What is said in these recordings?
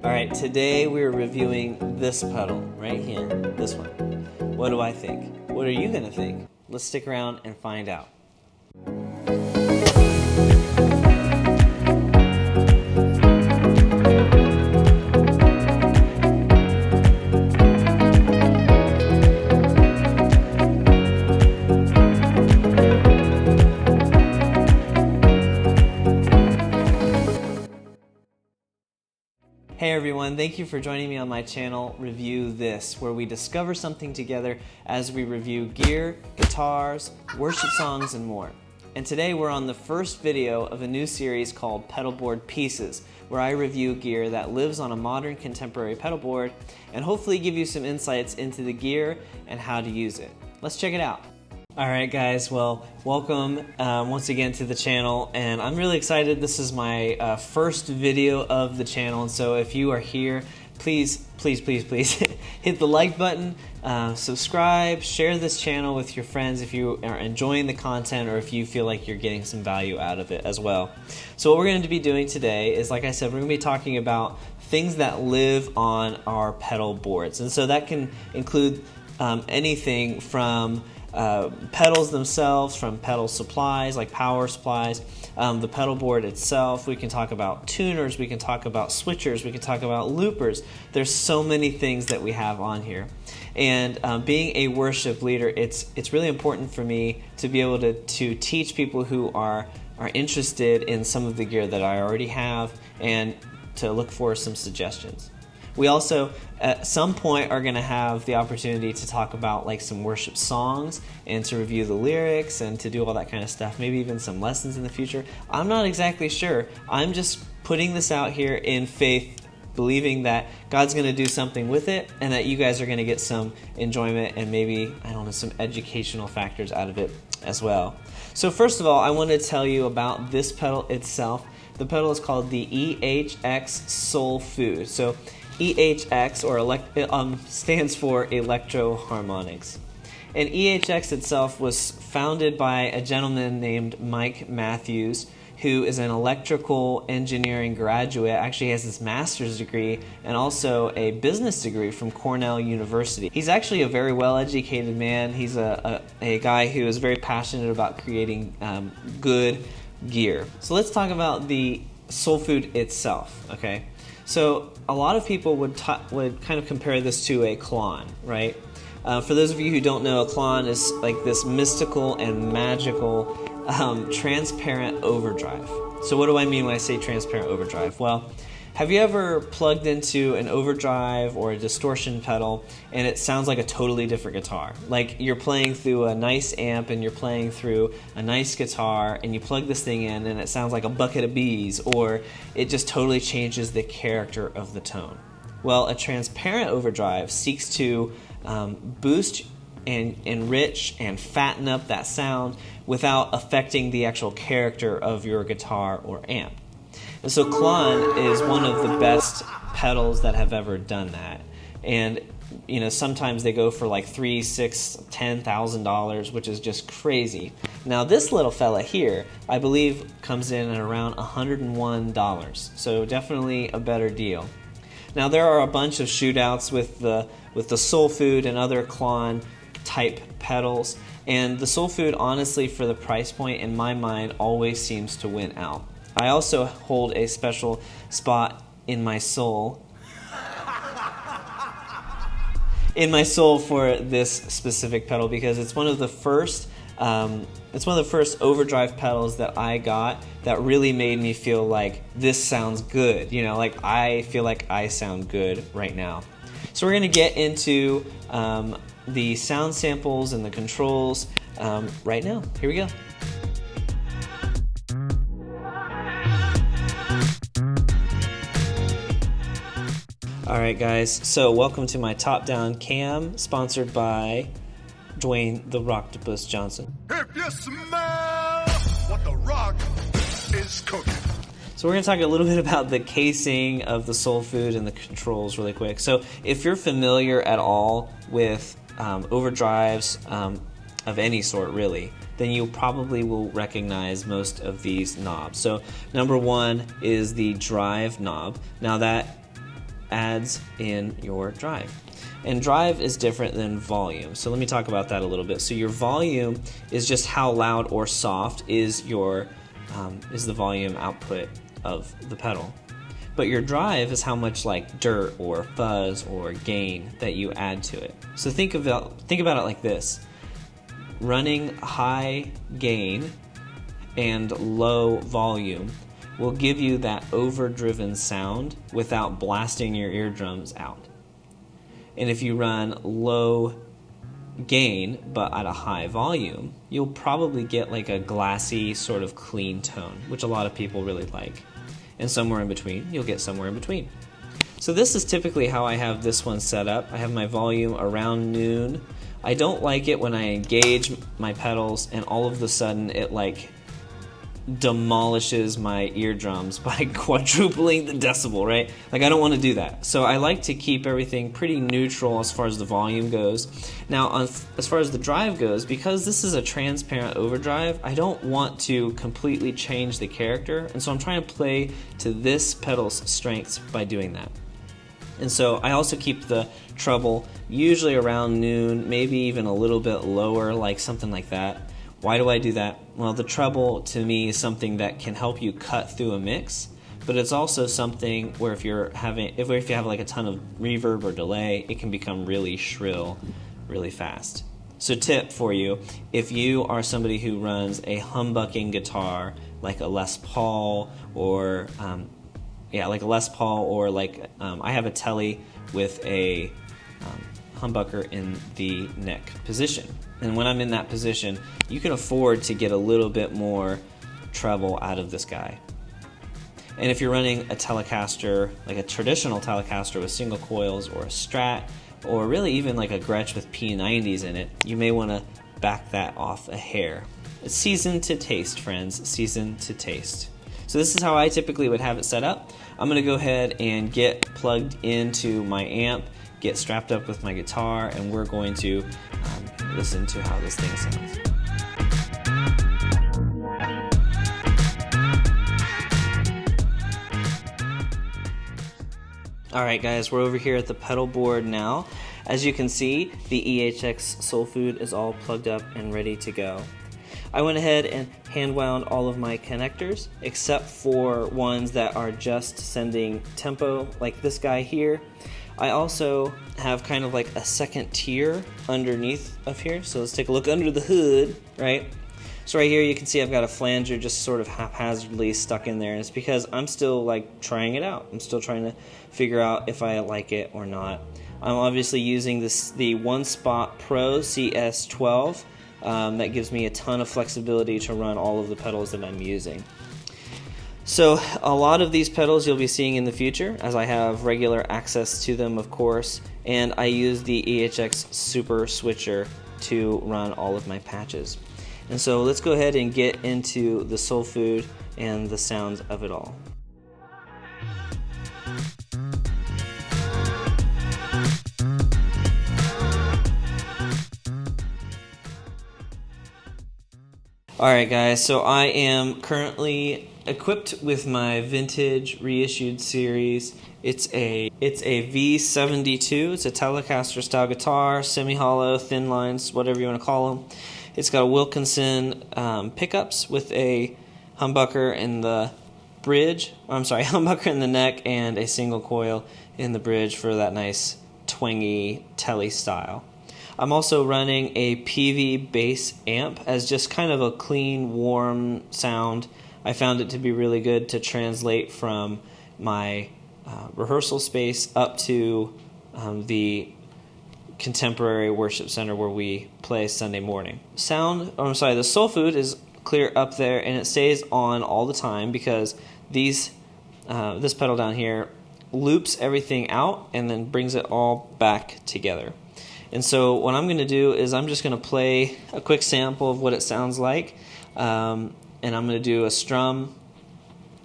Alright, today we're reviewing this pedal right here, this one. What do I think? What are you gonna think? Let's stick around and find out. Hey everyone, thank you for joining me on my channel, Review This, where we discover something together as we review gear, guitars, worship songs, and more. And today we're on the first video of a new series called Pedalboard Pieces, where I review gear that lives on a modern contemporary pedalboard and hopefully give you some insights into the gear and how to use it. Let's check it out. Alright guys, well, welcome once again to the channel, and I'm really excited. This is my first video of the channel, and so if you are here, please hit the like button, subscribe, share this channel with your friends if you are enjoying the content or if you feel like you're getting some value out of it as well. So what we're going to be doing today is, like I said, we're going to be talking about things that live on our pedal boards, and so that can include anything from pedals themselves, from pedal supplies like power supplies, the pedal board itself. We can talk about tuners, we can talk about switchers, we can talk about loopers. There's so many things that we have on here. And being a worship leader, it's really important for me to be able to teach people who are interested in some of the gear that I already have and to look for some suggestions. We also, at some point, are going to have the opportunity to talk about like some worship songs and to review the lyrics and to do all that kind of stuff, maybe even some lessons in the future. I'm not exactly sure. I'm just putting this out here in faith, believing that God's going to do something with it and that you guys are going to get some enjoyment and maybe, I don't know, some educational factors out of it as well. So first of all, I want to tell you about this pedal itself. The pedal is called the EHX Soul Food. So EHX stands for Electro Harmonics. And EHX itself was founded by a gentleman named Mike Matthews, who is an electrical engineering graduate, actually has his master's degree and also a business degree from Cornell University. He's actually a very well-educated man. He's a guy who is very passionate about creating good gear. So let's talk about the Soul Food itself, okay? So a lot of people would kind of compare this to a Klon, right? For those of you who don't know, a Klon is like this mystical and magical transparent overdrive. So what do I mean when I say transparent overdrive? Well, have you ever plugged into an overdrive or a distortion pedal and it sounds like a totally different guitar? Like you're playing through a nice amp and you're playing through a nice guitar and you plug this thing in and it sounds like a bucket of bees, or it just totally changes the character of the tone. Well, a transparent overdrive seeks to boost and enrich and fatten up that sound without affecting the actual character of your guitar or amp. And so Klon is one of the best pedals that have ever done that. And you know, sometimes they go for like $3,000, $6,000, $10,000, which is just crazy. Now this little fella here, I believe, comes in at around $101. So definitely a better deal. Now there are a bunch of shootouts with the Soul Food and other Klon type pedals, and the Soul Food, honestly, for the price point, in my mind, always seems to win out. I also hold a special spot in my soul for this specific pedal because it's one of the first overdrive pedals that I got that really made me feel like this sounds good. You know, like I feel like I sound good right now. So we're gonna get into the sound samples and the controls right now. Here we go. Alright guys, so welcome to my top-down cam, sponsored by Dwayne the Rocktopus Johnson. If you smell what the rock is cooking. So we're going to talk a little bit about the casing of the Soul Food and the controls really quick. So if you're familiar at all with overdrives of any sort really, then you probably will recognize most of these knobs. So number one is the drive knob. Now that adds in your drive. And drive is different than volume. So let me talk about that a little bit. So your volume is just how loud or soft is the volume output of the pedal. But your drive is how much like dirt or fuzz or gain that you add to it. So think about it like this. Running high gain and low volume will give you that overdriven sound without blasting your eardrums out. And if you run low gain but at a high volume, you'll probably get like a glassy sort of clean tone, which a lot of people really like. And somewhere in between, you'll get somewhere in between. So this is typically how I have this one set up. I have my volume around noon. I don't like it when I engage my pedals and all of a sudden it like demolishes my eardrums by quadrupling the decibel, right? Like I don't want to do that. So I like to keep everything pretty neutral as far as the volume goes. Now as far as the drive goes, because this is a transparent overdrive, I don't want to completely change the character, and so I'm trying to play to this pedal's strengths by doing that. And so I also keep the treble usually around noon, maybe even a little bit lower, like something like that. Why do I do that? Well, the treble to me is something that can help you cut through a mix, but it's also something where if you have like a ton of reverb or delay, it can become really shrill really fast. So tip for you, if you are somebody who runs a humbucking guitar like a Les Paul or I have a Telly with a humbucker in the neck position. And when I'm in that position, you can afford to get a little bit more treble out of this guy. And if you're running a Telecaster, like a traditional Telecaster with single coils or a Strat, or really even like a Gretsch with P90s in it, you may want to back that off a hair. It's season to taste, friends, season to taste. So this is how I typically would have it set up. I'm going to go ahead and get plugged into my amp, get strapped up with my guitar, and we're going to listen to how this thing sounds. Alright guys, we're over here at the Pedalboard now. As you can see, the EHX Soul Food is all plugged up and ready to go. I went ahead and hand wound all of my connectors, except for ones that are just sending tempo, like this guy here. I also have kind of like a second tier underneath of here, so let's take a look under the hood, right? So right here you can see I've got a flanger just sort of haphazardly stuck in there, and it's because I'm still like trying it out. I'm still trying to figure out if I like it or not. I'm obviously using the One Spot Pro CS12. That gives me a ton of flexibility to run all of the pedals that I'm using. So a lot of these pedals you'll be seeing in the future, as I have regular access to them, of course, and I use the EHX Super Switcher to run all of my patches. And so let's go ahead and get into the Soul Food and the sounds of it all. Alright guys, so I am currently equipped with my vintage reissued series. It's a V72, it's a Telecaster style guitar, semi-hollow, thin lines, whatever you want to call them. It's got a Wilkinson pickups with a humbucker in the bridge, humbucker in the neck and a single coil in the bridge for that nice twangy telly style. I'm also running a PV bass amp as just kind of a clean, warm sound. I found it to be really good to translate from my rehearsal space up to the contemporary worship center where we play Sunday morning. The Soul Food is clear up there and it stays on all the time because this pedal down here loops everything out and then brings it all back together. And so what I'm going to do is I'm just going to play a quick sample of what it sounds like, and I'm going to do a strum,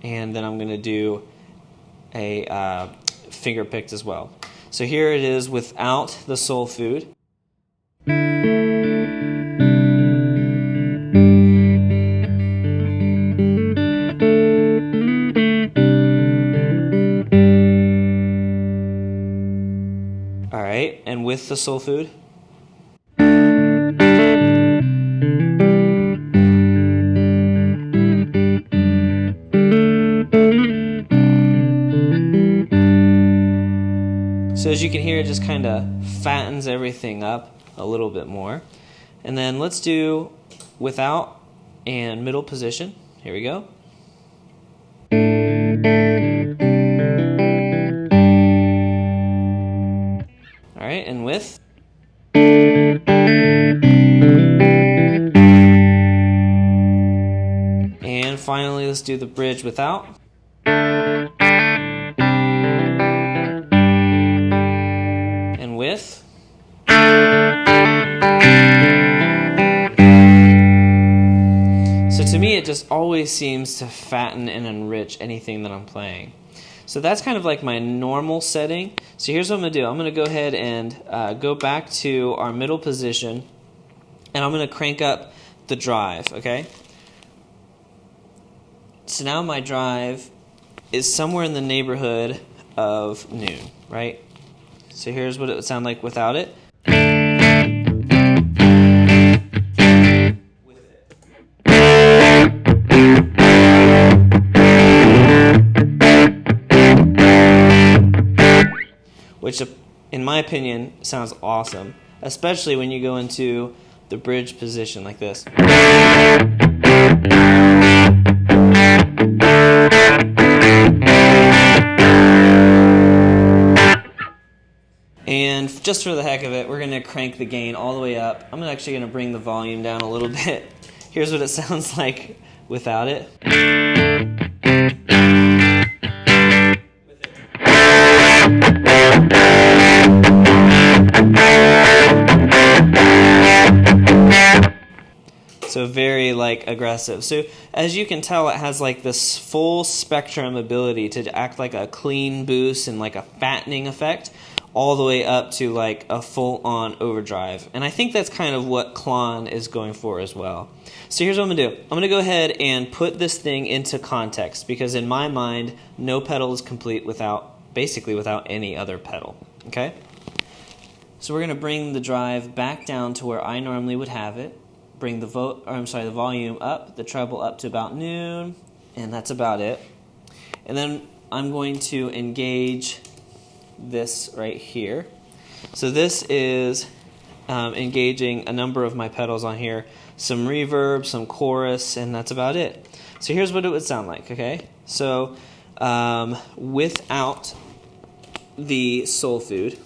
and then I'm going to do a finger picked as well. So here it is without the Soul Food. right, and with the Soul Food. So as you can hear, it just kind of fattens everything up a little bit more. And then let's do without and middle position. Here we go. All right, and with. And finally, let's do the bridge without. And with. So to me, it just always seems to fatten and enrich anything that I'm playing. So that's kind of like my normal setting. So here's what I'm going to do. I'm going to go ahead and go back to our middle position, and I'm going to crank up the drive, okay? So now my drive is somewhere in the neighborhood of noon, right? So here's what it would sound like without it. Which, in my opinion, sounds awesome, especially when you go into the bridge position like this. And just for the heck of it, we're going to crank the gain all the way up. I'm actually going to bring the volume down a little bit. Here's what it sounds like without it. So very like aggressive. So as you can tell, it has like this full spectrum ability to act like a clean boost and like a fattening effect, all the way up to like a full-on overdrive. And I think that's kind of what Klon is going for as well. So here's what I'm going to do. I'm going to go ahead and put this thing into context, because in my mind, no pedal is complete basically without any other pedal. Okay? So we're going to bring the drive back down to where I normally would have it. Bring the volume up, the treble up to about noon, and that's about it. And then I'm going to engage this right here. So this is engaging a number of my pedals on here, some reverb, some chorus, and that's about it. So here's what it would sound like, okay? So without the Soul Food,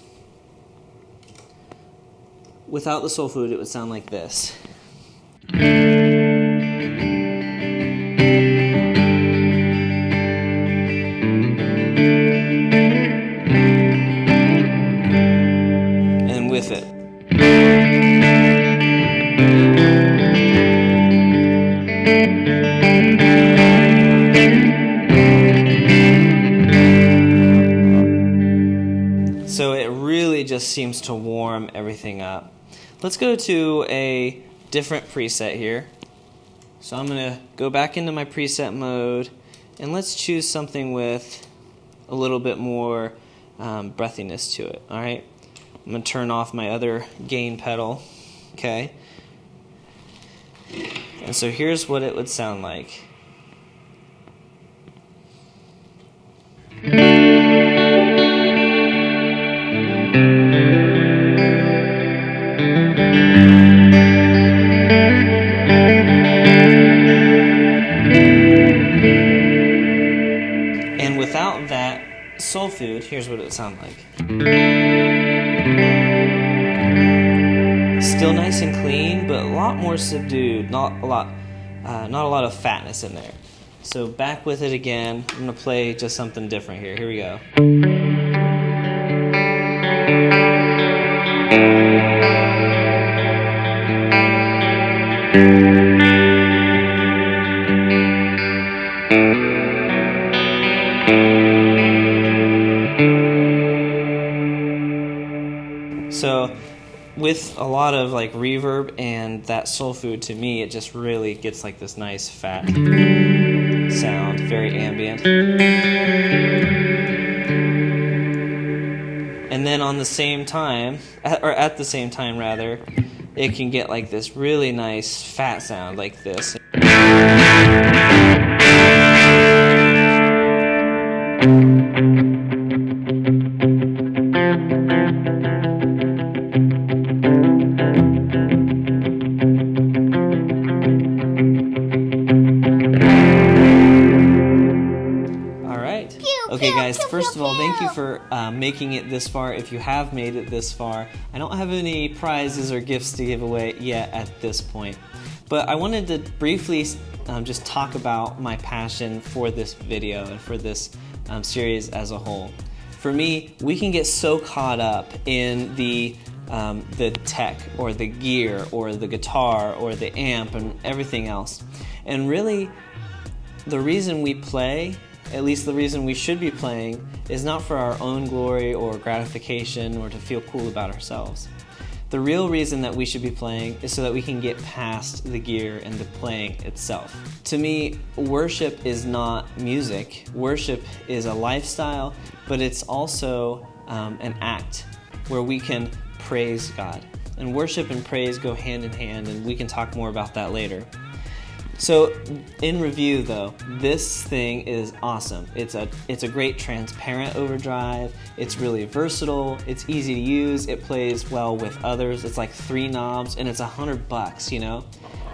it would sound like this. And with it. So it really just seems to warm everything up. Let's go to a different preset here. So I'm going to go back into my preset mode, and let's choose something with a little bit more breathiness to it. All right, I'm going to turn off my other gain pedal. Okay, and so here's what it would sound like. And without that Soul Food, here's what it would sound like. Still nice and clean, but a lot more subdued. Not a lot of fatness in there. So back with it again. I'm gonna play just something different here. Here we go. So with a lot of like reverb and that Soul Food, to me it just really gets like this nice fat sound, very ambient. And then on the same time, or at the same time rather, it can get like this really nice fat sound like this. Okay guys, first of all, thank you for making it this far. If you have made it this far, I don't have any prizes or gifts to give away yet at this point. But I wanted to briefly just talk about my passion for this video and for this series as a whole. For me, we can get so caught up in the tech or the gear or the guitar or the amp and everything else. And really, the reason we play, at least the reason we should be playing, is not for our own glory or gratification or to feel cool about ourselves. The real reason that we should be playing is so that we can get past the gear and the playing itself. To me, worship is not music. Worship is a lifestyle, but it's also an act where we can praise God. And worship and praise go hand in hand, and we can talk more about that later. So in review though, this thing is awesome. It's a great transparent overdrive. It's really versatile. It's easy to use. It plays well with others. It's like 3 knobs and it's $100, you know?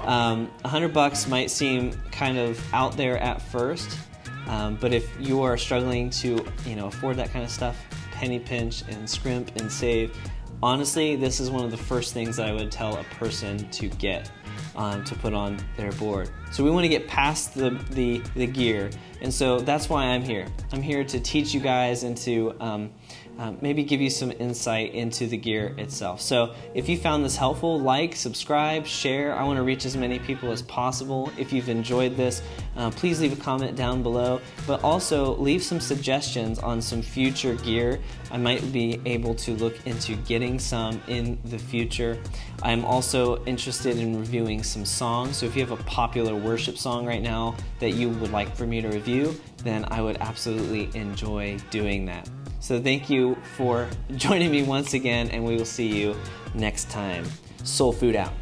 $100 might seem kind of out there at first, but if you are struggling to, afford that kind of stuff, penny pinch and scrimp and save, honestly, this is one of the first things that I would tell a person to get. To put on their board. So we want to get past the gear, and so that's why I'm here. I'm here to teach you guys and to maybe give you some insight into the gear itself. So if you found this helpful, like, subscribe, share. I want to reach as many people as possible. If you've enjoyed this, please leave a comment down below, but also leave some suggestions on some future gear. I might be able to look into getting some in the future. I'm also interested in reviewing some songs, so if you have a popular worship song right now that you would like for me to review, then I would absolutely enjoy doing that. So thank you for joining me once again, and we will see you next time. Soul Food out.